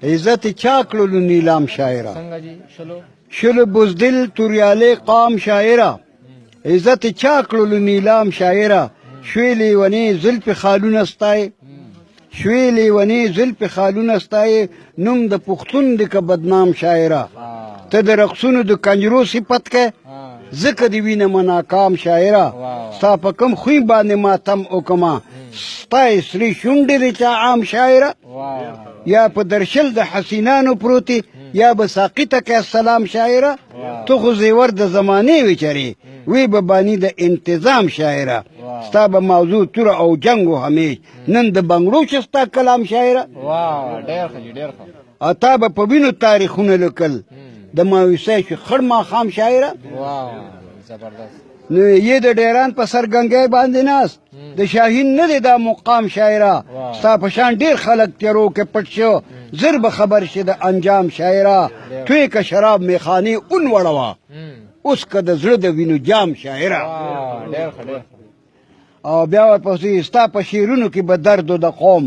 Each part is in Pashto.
عزت چا کړلو نیلام شاعره څنګه جی شلو شل بزدل توریاله قام شاعره عزت چا کړلو نیلام شاعره شوی لیونی زلف خالونه ستای شوی لیونی زلف خالونه ستای نوم د پښتون د که بدنام شاعره ته د رقصونو د کنجرو صفت کې ځکه دې وینم ناکام شاعره ستا په کوم خوی باندې ماتم وکما ستا یې سرې شونډې د چا عام شاعره یا په درشل د حسینانو پروتې یا به ساقي ته کې السلام شاعره تو خو زیور د زمانې وې چرې وی به بانی د انتظام شاعره ستا به موضوع توره او جنګ و همیش نن د بنګړو چې ستا کلام شاعره ډېر ښه جي ډېر ښه او تا به په وینو تاریخونه لیکل د ماویسی شو خړ ماښام شاعره زبردست نو یې د ډیران په سرګنګۍ باندې ناست د شاهین نه دی دا مقام شاعره ستا په شان ډېر خلک تیرو کې پټ شو زر به خبر شي د انجام شاعره توی که شراب میخانې اون وړوه اوس که د زړه د وینو جام شاعره ډېر ښه ډېر او بیا ورپسې ستا په شعرونو کې به درد د قوم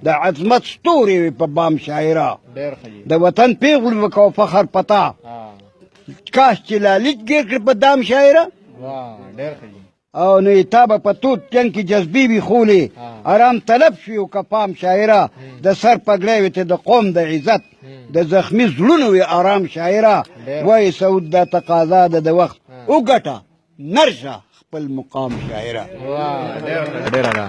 د عظمت ستوري وي په بام شاعره ډېر ښه جي د وطن پیغلو وکړو فخر پتا کاش چې لالچ ګیر کړ په دام شاعره ډېر ښه جي او نو تا به په توت جنګ کې جذبې وي خولې ارام طلب شوي او کپام شاعره د سر پګړی وي ته د قوم د عزت د زخمي زړونو وي آرام شاعره وایي سعود دا تقاضا ده د وخت وګټه نرشه خپل مقام شاعره ډېره ده